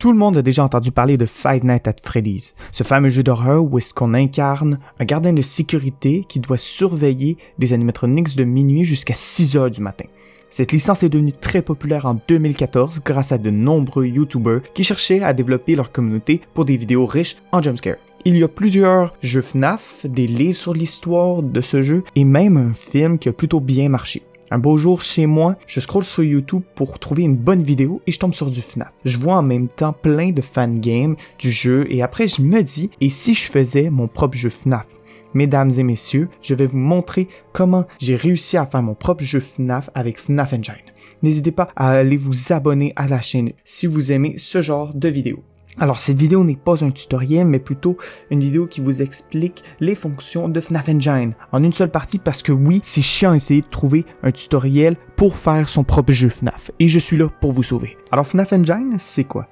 Tout le monde a déjà entendu parler de Five Nights at Freddy's, ce fameux jeu d'horreur où est-ce qu'on incarne un gardien de sécurité qui doit surveiller des animatronics de minuit jusqu'à 6 heures du matin. Cette licence est devenue très populaire en 2014 grâce à de nombreux YouTubers qui cherchaient à développer leur communauté pour des vidéos riches en jumpscares. Il y a plusieurs jeux FNAF, des livres sur l'histoire de ce jeu et même un film qui a plutôt bien marché. Un beau jour, chez moi, je scrolle sur YouTube pour trouver une bonne vidéo et je tombe sur du FNAF. Je vois en même temps plein de fangames du jeu et après je me dis, et si je faisais mon propre jeu FNAF? Mesdames et messieurs, je vais vous montrer comment j'ai réussi à faire mon propre jeu FNAF avec FNAF Engine. N'hésitez pas à aller vous abonner à la chaîne si vous aimez ce genre de vidéo. Alors cette vidéo n'est pas un tutoriel, mais plutôt une vidéo qui vous explique les fonctions de FNAF Engine en une seule partie parce que oui, c'est chiant d'essayer de trouver un tutoriel pour faire son propre jeu FNAF et je suis là pour vous sauver. Alors FNAF Engine, c'est quoi?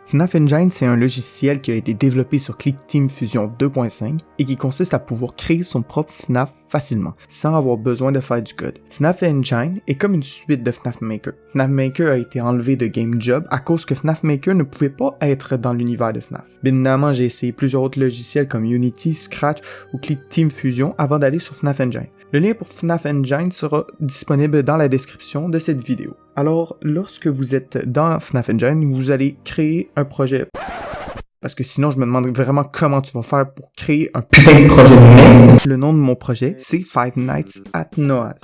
FNAF Engine, c'est un logiciel qui a été développé sur Click Team Fusion 2.5 et qui consiste à pouvoir créer son propre FNAF facilement, sans avoir besoin de faire du code. FNAF Engine est comme une suite de FNAF Maker. FNAF Maker a été enlevé de Game Job à cause que FNAF Maker ne pouvait pas être dans l'univers de FNAF. Bien évidemment, j'ai essayé plusieurs autres logiciels comme Unity, Scratch ou Click Team Fusion avant d'aller sur FNAF Engine. Le lien pour FNAF Engine sera disponible dans la description de cette vidéo. Alors, lorsque vous êtes dans FNAF Engine, vous allez créer un projet. Parce que sinon, je me demande vraiment comment tu vas faire pour créer un putain de projet de merde. Le nom de mon projet, c'est Five Nights at Noah's.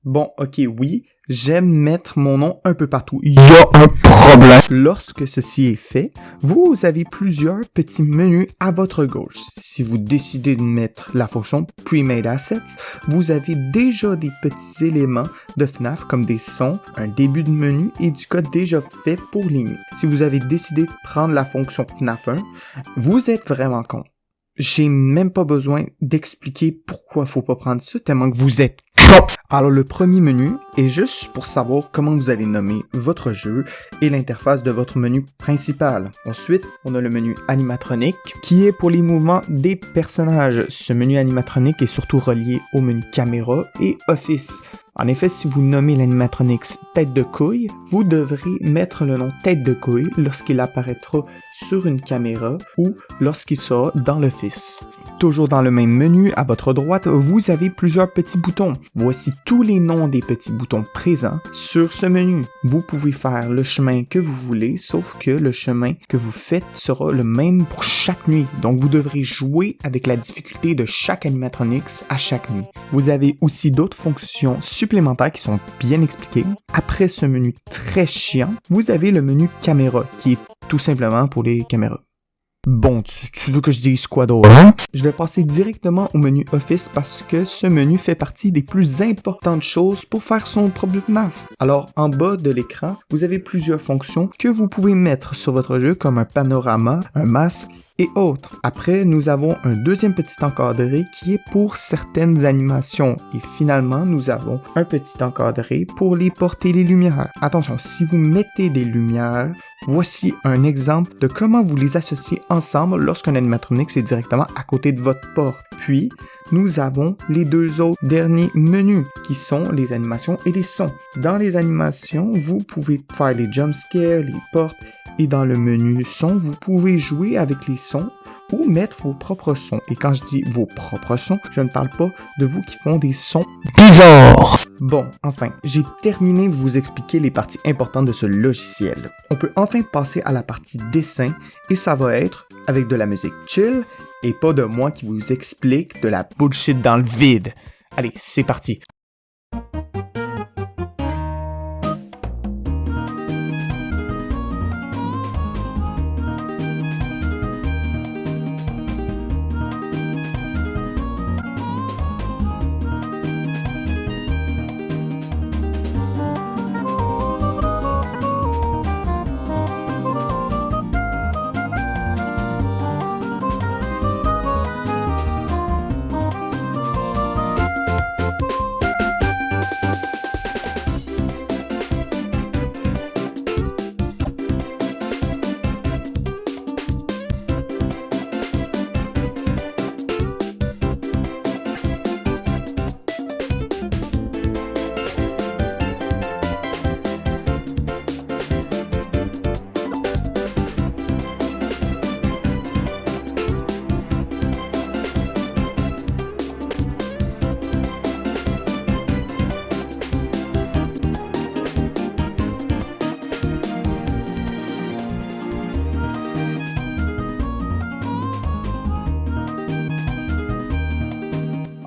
Bon, ok, oui, j'aime mettre mon nom un peu partout. Il y a un problème. Lorsque ceci est fait, vous avez plusieurs petits menus à votre gauche. Si vous décidez de mettre la fonction Pre-Made Assets, vous avez déjà des petits éléments de FNAF comme des sons, un début de menu et du code déjà fait pour les nuits. Si vous avez décidé de prendre la fonction FNAF 1, vous êtes vraiment con. J'ai même pas besoin d'expliquer pourquoi faut pas prendre ça, tellement que vous êtes top. Alors le premier menu est juste pour savoir comment vous allez nommer votre jeu et l'interface de votre menu principal. Ensuite, on a le menu animatronique qui est pour les mouvements des personnages. Ce menu animatronique est surtout relié au menu caméra et office. En effet, si vous nommez l'animatronics tête de couille, vous devrez mettre le nom tête de couille lorsqu'il apparaîtra sur une caméra ou lorsqu'il sera dans l'office. Toujours dans le même menu, à votre droite, vous avez plusieurs petits boutons. Voici tous les noms des petits boutons présents sur ce menu. Vous pouvez faire le chemin que vous voulez, sauf que le chemin que vous faites sera le même pour chaque nuit. Donc vous devrez jouer avec la difficulté de chaque animatronics à chaque nuit. Vous avez aussi d'autres fonctions supplémentaires qui sont bien expliquées. Après ce menu très chiant, vous avez le menu caméra qui est tout simplement pour les caméras. Bon, tu veux que je dise quoi d'autre? Je vais passer directement au menu Office parce que ce menu fait partie des plus importantes choses pour faire son propre FNAF. Alors, en bas de l'écran, vous avez plusieurs fonctions que vous pouvez mettre sur votre jeu comme un panorama, un masque et autres. Après, nous avons un deuxième petit encadré qui est pour certaines animations. Et finalement, nous avons un petit encadré pour les portes et les lumières. Attention, si vous mettez des lumières, voici un exemple de comment vous les associez ensemble lorsqu'un animatronics est directement à côté de votre porte. Puis, nous avons les deux autres derniers menus qui sont les animations et les sons. Dans les animations, vous pouvez faire les jumpscares, les portes et dans le menu son, vous pouvez jouer avec les sons ou mettre vos propres sons. Et quand je dis vos propres sons, je ne parle pas de vous qui font des sons bizarres. Bon, enfin, j'ai terminé de vous expliquer les parties importantes de ce logiciel. On peut enfin passer à la partie dessin et ça va être avec de la musique chill et pas de moi qui vous explique de la bullshit dans le vide. Allez, c'est parti.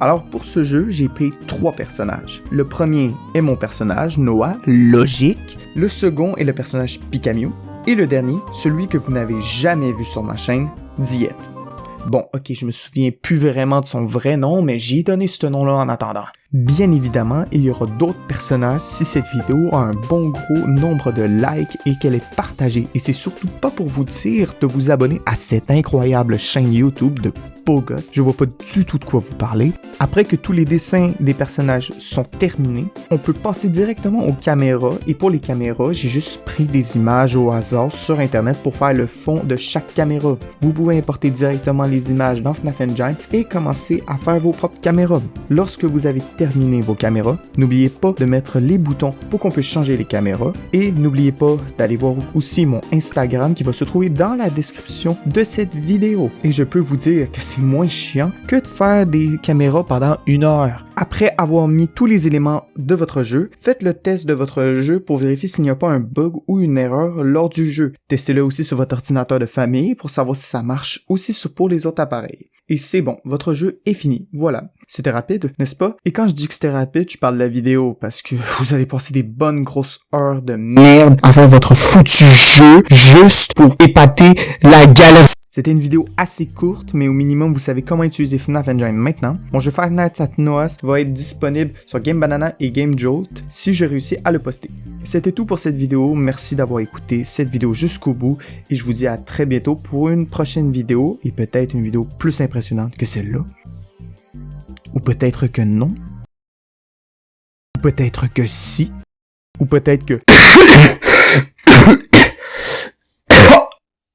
Alors pour ce jeu, j'ai pris 3 personnages. Le premier est mon personnage, Noah, logique. Le second est le personnage Pikamew. Et le dernier, celui que vous n'avez jamais vu sur ma chaîne, Diète. Bon, ok, je me souviens plus vraiment de son vrai nom, mais j'y ai donné ce nom-là en attendant. Bien évidemment, il y aura d'autres personnages si cette vidéo a un bon gros nombre de likes et qu'elle est partagée. Et c'est surtout pas pour vous dire de vous abonner à cette incroyable chaîne YouTube de Pogos. Je vois pas du tout de quoi vous parlez. Après que tous les dessins des personnages sont terminés, on peut passer directement aux caméras. Et pour les caméras, j'ai juste pris des images au hasard sur internet pour faire le fond de chaque caméra. Vous pouvez importer directement les images dans FNAF Engine et commencer à faire vos propres caméras. Lorsque vous avez terminé vos caméras, n'oubliez pas de mettre les boutons pour qu'on puisse changer les caméras et n'oubliez pas d'aller voir aussi mon Instagram qui va se trouver dans la description de cette vidéo. Et je peux vous dire que c'est moins chiant que de faire des caméras pendant 1 heure. Après avoir mis tous les éléments de votre jeu, faites le test de votre jeu pour vérifier s'il n'y a pas un bug ou une erreur lors du jeu. Testez-le aussi sur votre ordinateur de famille pour savoir si ça marche aussi pour les autres appareils. Et c'est bon, votre jeu est fini. Voilà. C'était rapide, n'est-ce pas? Et quand je dis que c'était rapide, je parle de la vidéo parce que vous allez passer des bonnes grosses heures de merde à faire votre foutu jeu juste pour épater la galerie. C'était une vidéo assez courte, mais au minimum, vous savez comment utiliser FNAF Engine maintenant. Mon jeu Five Nights at Noah's va être disponible sur Game Banana et Game Jolt si je réussis à le poster. C'était tout pour cette vidéo. Merci d'avoir écouté cette vidéo jusqu'au bout et je vous dis à très bientôt pour une prochaine vidéo et peut-être une vidéo plus impressionnante que celle-là. Ou peut-être que non. Ou peut-être que si. Ou peut-être que...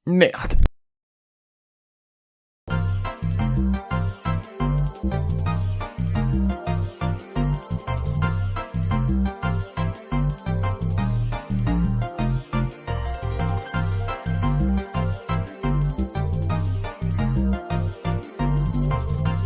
Merde.